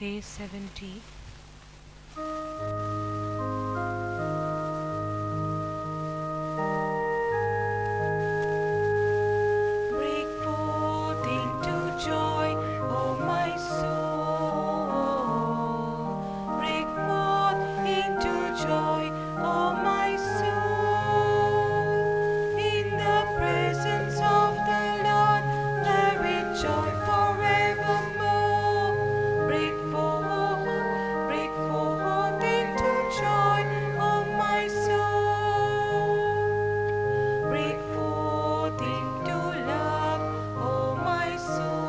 Day 70. Break forth into joy, O my soul. Break forth into joy, O my soul. In the presence of the Lord, there is joy forevermore. Break forth into joy, O my soul. Break forth into love, O my soul.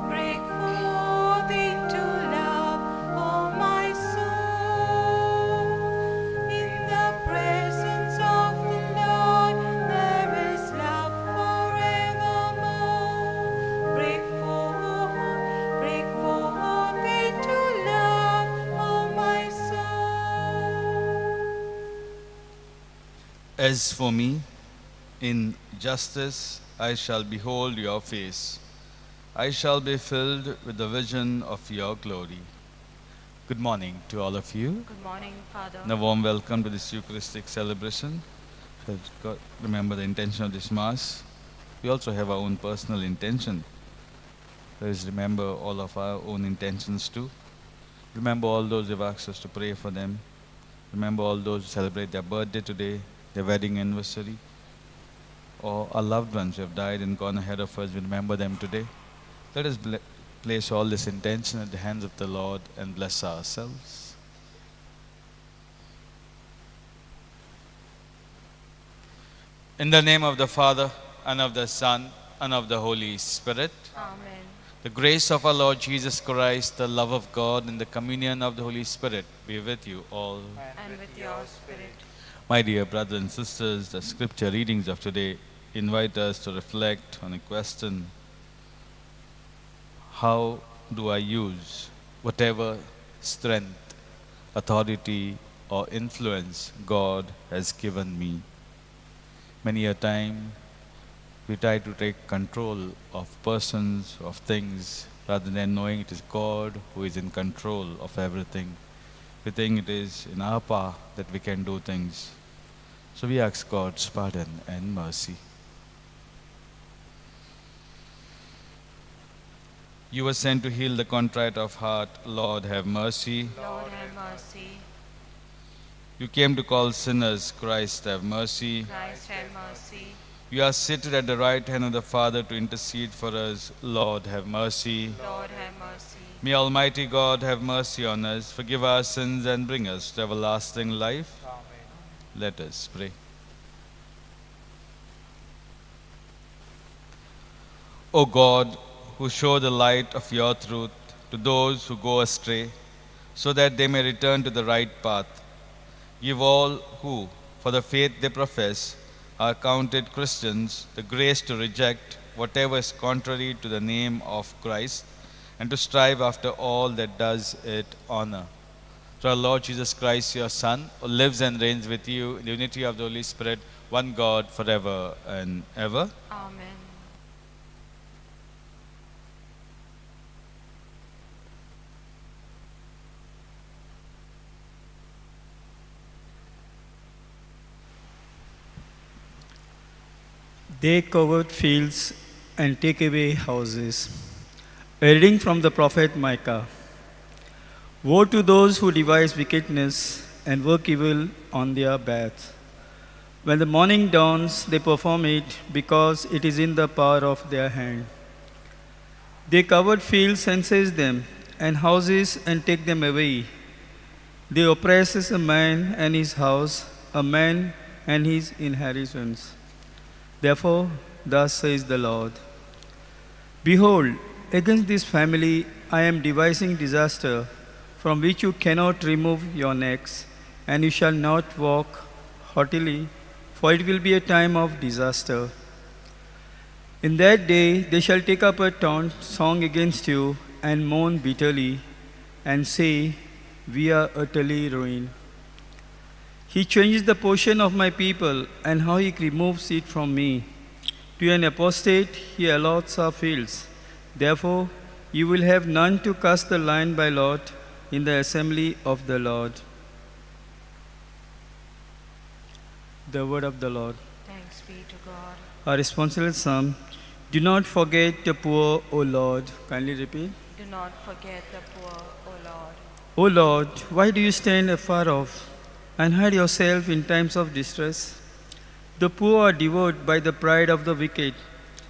Break forth into love, O my soul. In the presence of the Lord, there is love forevermore. Break forth into love, O my soul. As for me, in justice I shall behold your face. I shall be filled with the vision of your glory. Good morning to all of you. Good morning, Father. And a warm welcome to this Eucharistic celebration. Let's remember the intention of this Mass. We also have our own personal intention. Let's remember all of our own intentions too. Remember all those who've asked us to pray for them. Remember all those who celebrate their birthday today, their wedding anniversary, or our loved ones who have died and gone ahead of us. We remember them today. Let us place all this intention at the hands of the Lord and bless ourselves. In the name of the Father, and of the Son, and of the Holy Spirit, Amen. the grace of our Lord Jesus Christ, the love of God, and the communion of the Holy Spirit be with you all. And with your spirit. My dear brothers and sisters, the scripture readings of today invite us to reflect on a question: how do I use whatever strength, authority, or influence God has given me? Many a time we try to take control of persons, of things, rather than knowing it is God who is in control of everything. We think it is in our power that we can do things. So we ask God's pardon and mercy. You were sent to heal the contrite of heart. Lord, have mercy. Lord, have mercy. You came to call sinners. Christ, have mercy. Christ, have mercy. You are seated at the right hand of the Father to intercede for us. Lord, have mercy. Lord, have mercy. May Almighty God have mercy on us, forgive our sins, and bring us to everlasting life. Amen. Let us pray. O God, who show the light of your truth to those who go astray, so that they may return to the right path, give all who, for the faith they profess, are counted Christians, the grace to reject whatever is contrary to the name of Christ, and to strive after all that does it honor. Through our Lord Jesus Christ, your Son, who lives and reigns with you in the unity of the Holy Spirit, one God, forever and ever. Amen. They covered fields and take away houses. A reading from the prophet Micah. Woe to those who devise wickedness and work evil on their beds. When the morning dawns, they perform it because it is in the power of their hand. They covered fields and seize them, and houses and take them away. They oppress a man and his house, a man and his inheritance. Therefore, thus says the Lord: Behold, against this family I am devising disaster, from which you cannot remove your necks, and you shall not walk haughtily, for it will be a time of disaster. In that day they shall take up a taunt song against you, and mourn bitterly, and say, We are utterly ruined. He changes the portion of my people, and how he removes it from me. To an apostate he allots our fields. Therefore You will have none to cast the line by lot in the assembly of the Lord. The word of the Lord. Thanks be to God. Our responsible psalm. Do not forget the poor, O Lord. Kindly repeat. Do not forget the poor, O Lord. O Lord, why do you stand afar off and hide yourself in times of distress? The poor are devoured by the pride of the wicked.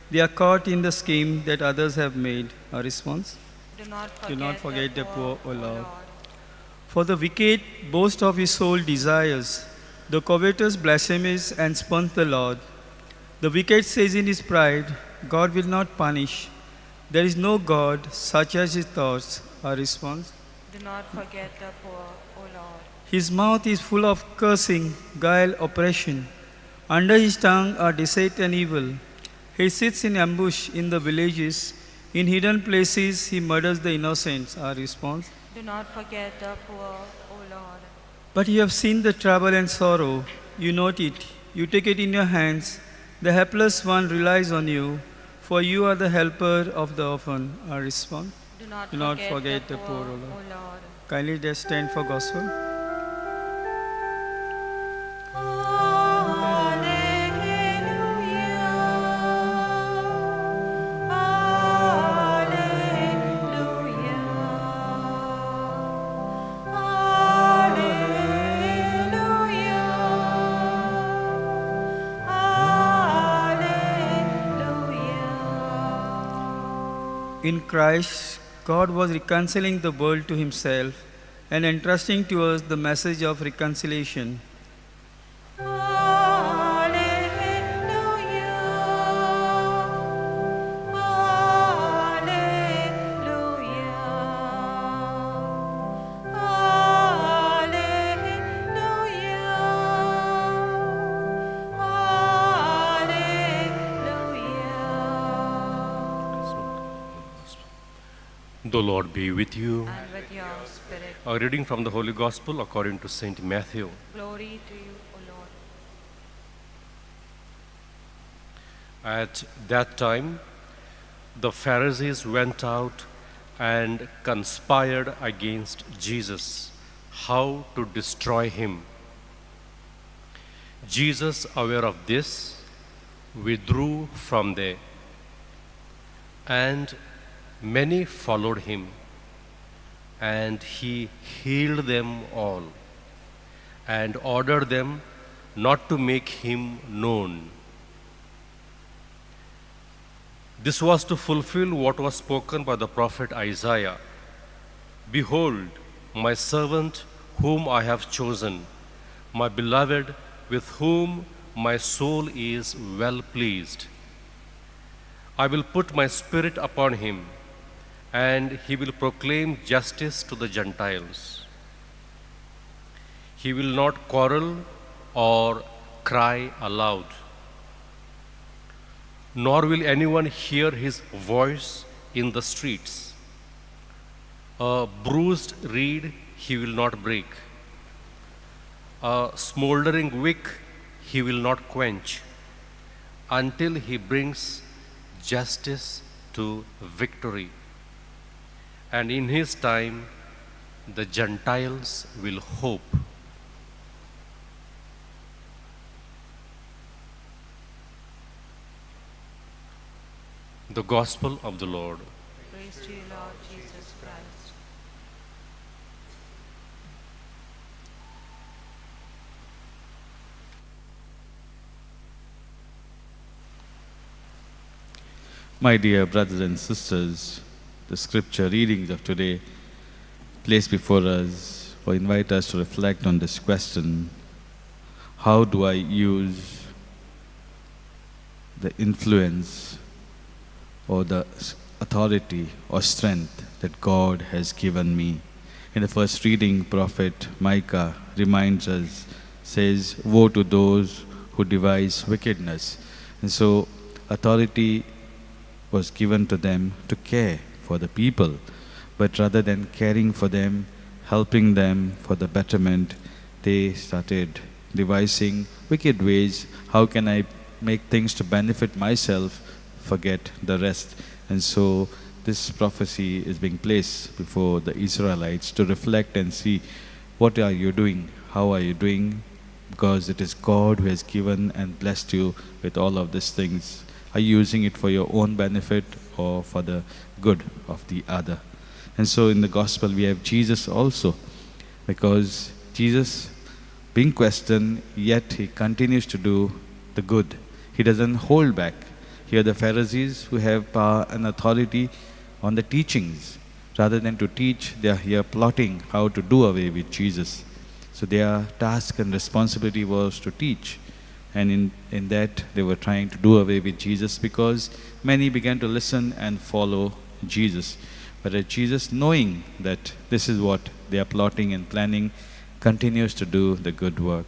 They are caught in the scheme that others have made. Our response? Do not forget the poor, O O Lord. For the wicked boast of his soul desires. The covetous blasphemes and spurns the Lord. The wicked says in his pride, God will not punish. There is no God such as his thoughts. Our response? Do not forget the poor, O Lord. His mouth is full of cursing, guile, oppression. Under his tongue are deceit and evil. He sits in ambush in the villages. In hidden places he murders the innocents. Our response? Do not forget the poor, O Lord. But you have seen the trouble and sorrow. You note it. You take it in your hands. The helpless one relies on you, for you are the helper of the orphan. Our response? Do not forget the poor, O Lord. O Lord. Kindly just stand for gospel. In Christ, God was reconciling the world to himself and entrusting to us the message of reconciliation. The Lord be with you. And with your spirit. A reading from the Holy Gospel according to Saint Matthew. Glory to you, O Lord. At that time, the Pharisees went out and conspired against Jesus, how to destroy him. Jesus, aware of this, withdrew from there, and many followed him, and he healed them all, and ordered them not to make him known. This was to fulfill what was spoken by the prophet Isaiah. Behold, my servant whom I have chosen, my beloved with whom my soul is well pleased. I will put my spirit upon him, and he will proclaim justice to the Gentiles. He will not quarrel or cry aloud, nor will anyone hear his voice in the streets. A bruised reed he will not break, a smoldering wick he will not quench, until he brings justice to victory. And in his time, the Gentiles will hope. The Gospel of the Lord. Praise to you, Lord Jesus Christ. My dear brothers and sisters, the scripture readings of today place before us or invite us to reflect on this question: how do I use the influence or the authority or strength that God has given me? In the first reading, Prophet Micah reminds us, says, woe to those who devise wickedness. And so authority was given to them to care for the people, but rather than caring for them, helping them for the betterment, they started devising wicked ways. How can I make things to benefit myself, forget the rest? And so this prophecy is being placed before the Israelites to reflect and see what are you doing, how are you doing, because it is God who has given and blessed you with all of these things. Are you using it for your own benefit or for the good of the other? And so in the gospel we have Jesus also, because Jesus being questioned, yet he continues to do the good. He doesn't hold back. Here the Pharisees who have power and authority on the teachings, rather than to teach, they are here plotting how to do away with Jesus. So their task and responsibility was to teach. And in that they were trying to do away with Jesus, because many began to listen and follow Jesus. But Jesus, knowing that this is what they are plotting and planning, continues to do the good work.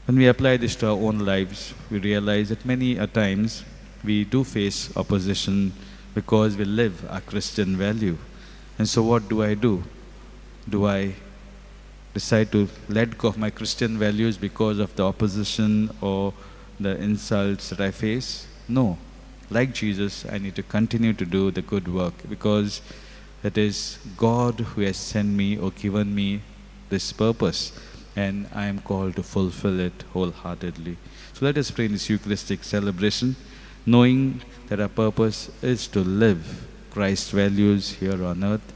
When we apply this to our own lives, we realize that many a times we do face opposition because we live a Christian value. And so what do? Do I decide to let go of my Christian values because of the opposition or the insults that I face? No. Like Jesus, I need to continue to do the good work, because it is God who has sent me or given me this purpose, and I am called to fulfill it wholeheartedly. So let us pray in this Eucharistic celebration, knowing that our purpose is to live Christ's values here on earth.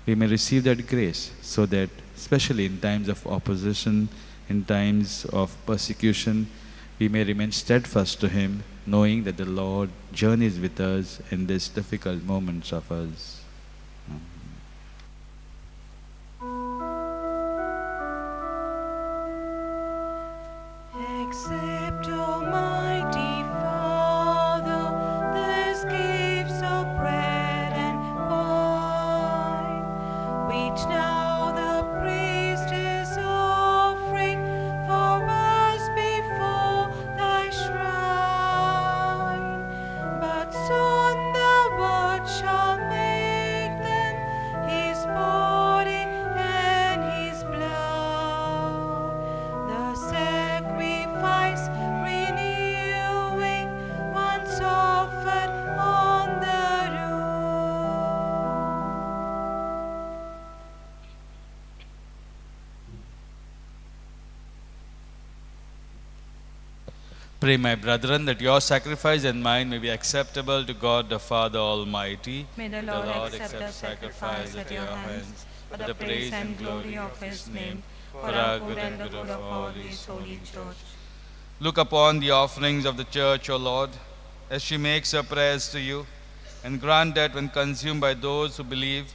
We may receive that grace, so that especially in times of opposition, in times of persecution, we may remain steadfast to Him, knowing that the Lord journeys with us in these difficult moments of us. Accept, Almighty Father, these gifts of bread and wine, which now the priest is offering for us before thy shrine. But soon the Word shall make them his body and his blood, the sacrifice renewing once offered on the roof. Pray, my brethren, that your sacrifice and mine may be acceptable to God the Father Almighty. May the Lord accept the sacrifice at your hands for the praise and glory of His name, for our good and the good of all His holy church. Look upon the offerings of the Church, O Lord, as she makes her prayers to you, and grant that when consumed by those who believe,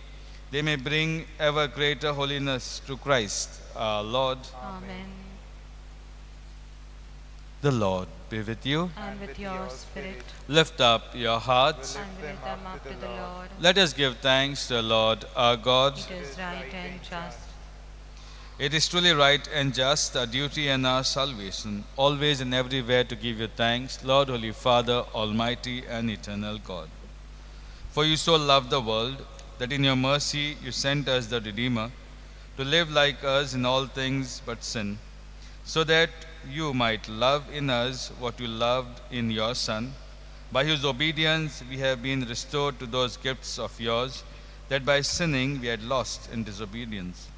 they may bring ever greater holiness to Christ, our Lord. Amen. The Lord be with you. And with your spirit, Lift up your hearts. and lift them up to the Lord. Let us give thanks to the Lord our God. It is right and just. It is truly right and just, our duty and our salvation, always and everywhere to give you thanks, Lord, Holy Father, Almighty and eternal God. For you so loved the world, that in your mercy you sent us the Redeemer, to live like us in all things but sin, so that you might love in us what you loved in your Son, by whose obedience we have been restored to those gifts of yours, that by sinning we had lost in disobedience.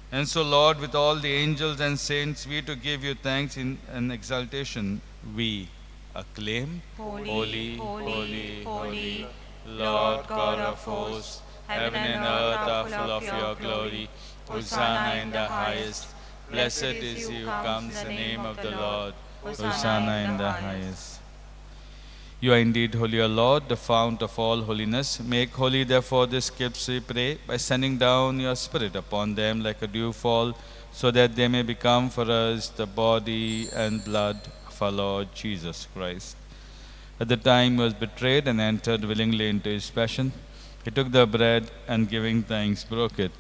And so, Lord, with all the angels and saints, we to give you thanks in an exaltation, we acclaim, Holy, holy, holy, Lord God of hosts, heaven and earth are full of your glory. Hosanna in the highest. Blessed is he who comes in the name of the Lord. Hosanna in the highest. You are indeed holy, O Lord, the fount of all holiness. Make holy, therefore, these gifts, we pray, by sending down your Spirit upon them like a dewfall, so that they may become for us the body and blood of our Lord Jesus Christ. At the time he was betrayed and entered willingly into his passion, he took the bread and, giving thanks, broke it,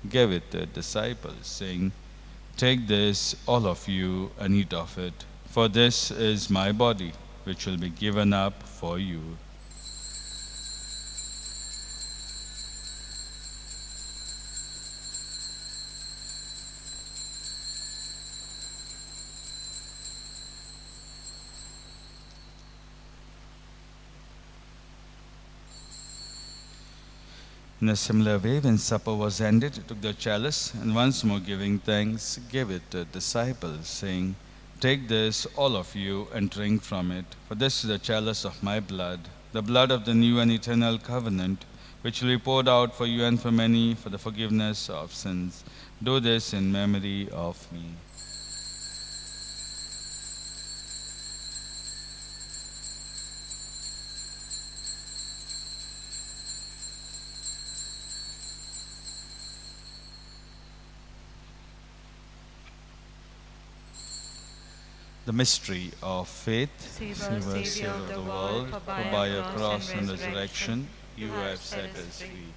gave it to the disciples, saying, "Take this, all of you, and eat of it, for this is my body, which will be given up for you." In a similar way, when supper was ended, he took the chalice, and once more giving thanks, gave it to the disciples, saying, "Take this, all of you, and drink from it, for this is the chalice of my blood, the blood of the new and eternal covenant, which will be poured out for you and for many for the forgiveness of sins. Do this in memory of me." The mystery of faith. Save us, Savior of the world, for by your cross and resurrection you have set us free.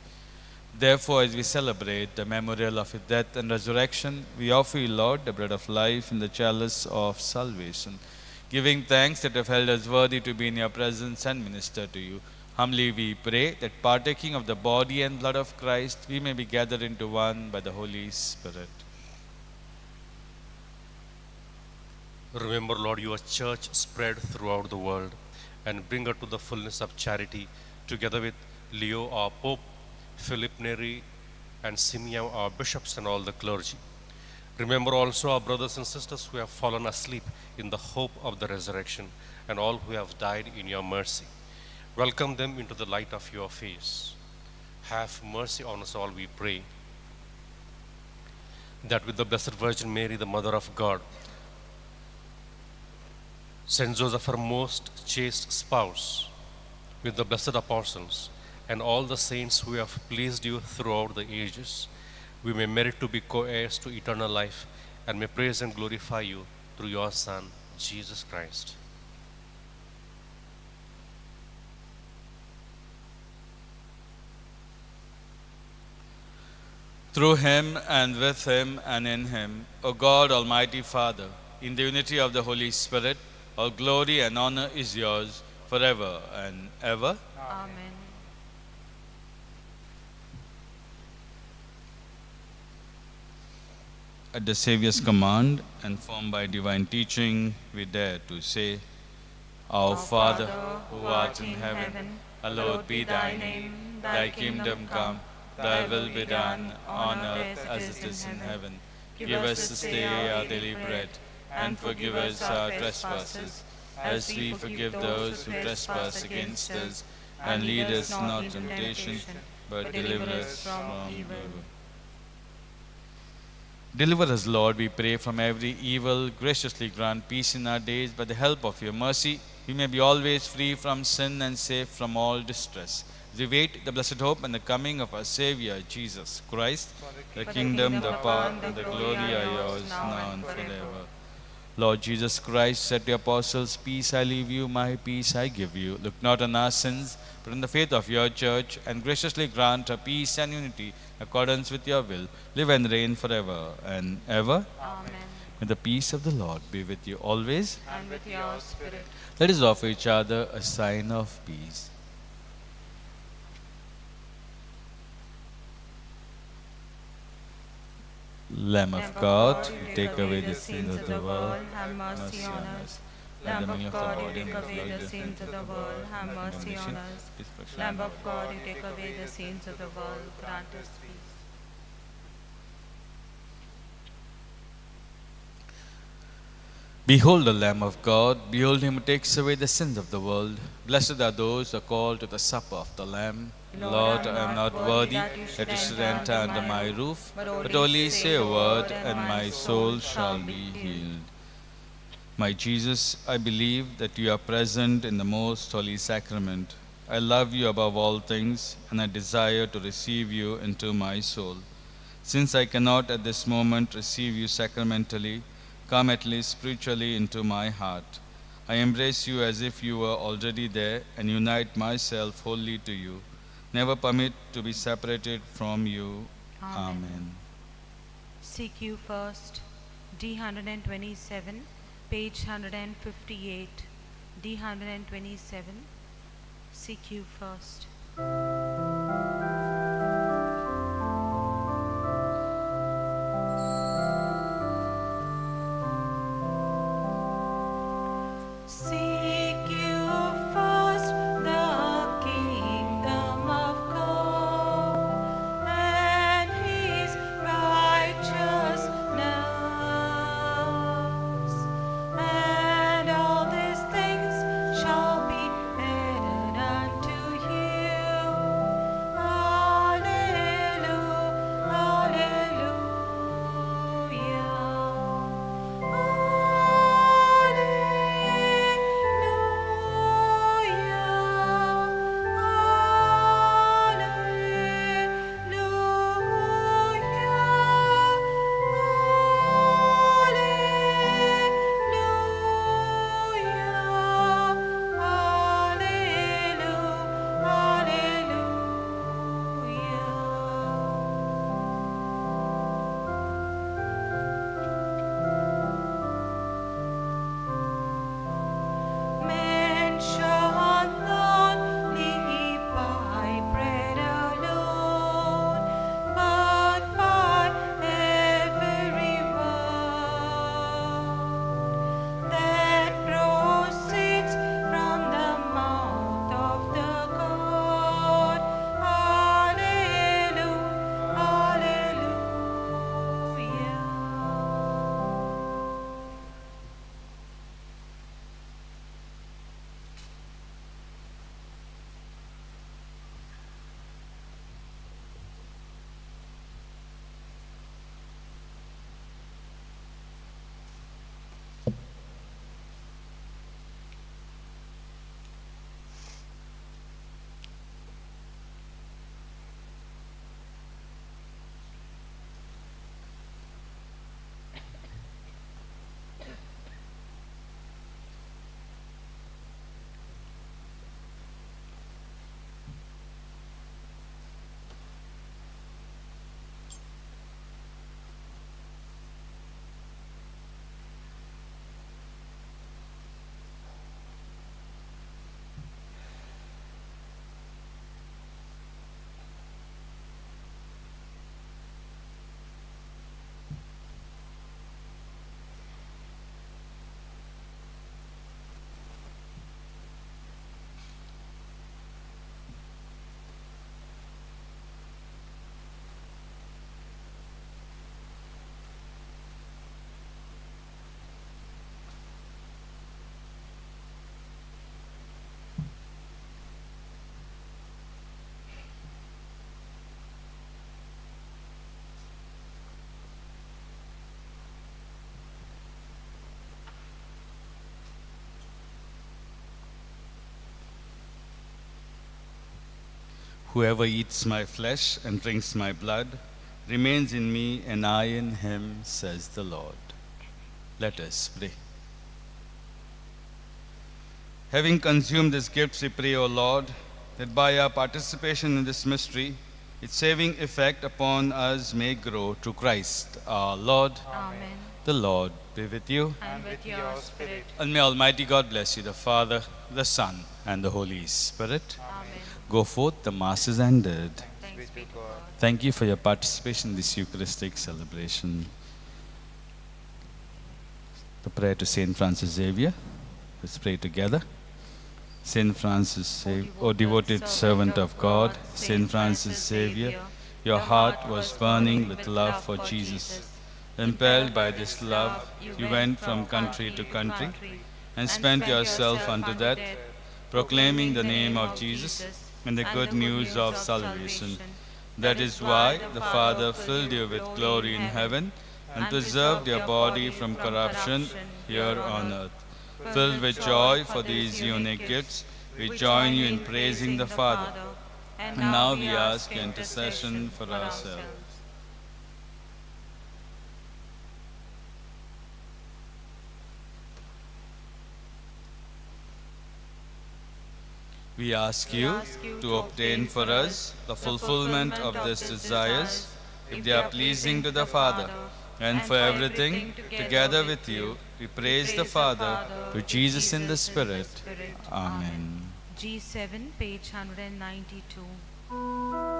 Therefore, as we celebrate the memorial of your death and resurrection, we offer you, Lord, the bread of life and the chalice of salvation, giving thanks that you have held us worthy to be in your presence and minister to you. Humbly we pray that partaking of the body and blood of Christ, we may be gathered into one by the Holy Spirit. Remember, Lord, your church spread throughout the world and bring her to the fullness of charity, together with Leo, our Pope, Philip Neri, and Simeon, our bishops, and all the clergy. Remember also our brothers and sisters who have fallen asleep in the hope of the resurrection, and all who have died in your mercy. Welcome them into the light of your face. Have mercy on us all, we pray, that with the Blessed Virgin Mary, the Mother of God, Saint Joseph, her most chaste spouse, with the blessed apostles, and all the saints who have pleased you throughout the ages, we may merit to be co-heirs to eternal life, and may praise and glorify you through your Son, Jesus Christ. Through him and with him and in him, O God, Almighty Father, in the unity of the Holy Spirit, all glory and honor is yours forever and ever. Amen. At the Saviour's command, and formed by divine teaching, we dare to say, Our Father, who art in heaven, hallowed be thy name. Thy kingdom come, thy will be done, on earth as it is in heaven. Give us this day our daily bread, and forgive us our trespasses, as we forgive those who trespass against us. And lead us not into temptation, but deliver us from evil. Deliver us, Lord, we pray, from every evil. Graciously grant peace in our days. By the help of your mercy, we may be always free from sin and safe from all distress. As we wait the blessed hope and the coming of our Savior, Jesus Christ, the kingdom, the power, and the glory are yours, now and forever. Lord Jesus Christ said to the apostles, Peace I leave you, my peace I give you. Look not on our sins, but on the faith of your church, and graciously grant her peace and unity in accordance with your will. Live and reign forever and ever. Amen. May the peace of the Lord be with you always. And with your spirit. Let us offer each other a sign of peace. Lamb of God, you take away the sins of the world, have mercy on us. Lamb of God, you take away the sins of the world, have mercy on us. Lamb of God, you take away the sins of the world, grant us peace. Behold the Lamb of God, behold him who takes away the sins of the world. Blessed are those who are called to the supper of the Lamb. Lord, I am not worthy that you should enter under my roof, but only say a word, and my soul shall be healed. My Jesus, I believe that you are present in the most holy sacrament. I love you above all things, and I desire to receive you into my soul. Since I cannot at this moment receive you sacramentally, come at least spiritually into my heart. I embrace you as if you were already there, and unite myself wholly to you. Never permit to be separated from you. Amen. Seek you first. D127, page 158. D127. Seek you first. Seek you first the kingdom of God. Whoever eats my flesh and drinks my blood remains in me, and I in him, says the Lord. Let us pray. Having consumed these gifts, we pray, O Lord, that by our participation in this mystery, its saving effect upon us may grow through Christ our Lord. Amen. The Lord be with you. And with your spirit. And may Almighty God bless you, the Father, the Son, and the Holy Spirit. Amen. Go forth, the Mass is ended. Thanks be to God. Thank you for your participation in this Eucharistic celebration. The prayer to Saint Francis Xavier. Let's pray together. Saint Francis, O devoted servant of God, Saint Francis Xavier, your heart was burning with love for Jesus. Impelled by this love, you went from country to country and spent yourself unto death, proclaiming the name of Jesus and the good news of salvation. That is why the Father filled you with glory in heaven and preserved your body from corruption here on earth. Filled with joy for these unique gifts, we join you in praising the Father. And now we ask your intercession for ourselves. We ask you to obtain for us the fulfillment of these desires, if they are pleasing to the Father. And for everything, together with you, we praise the Father, through Jesus in the Spirit. Amen. G7, page 192.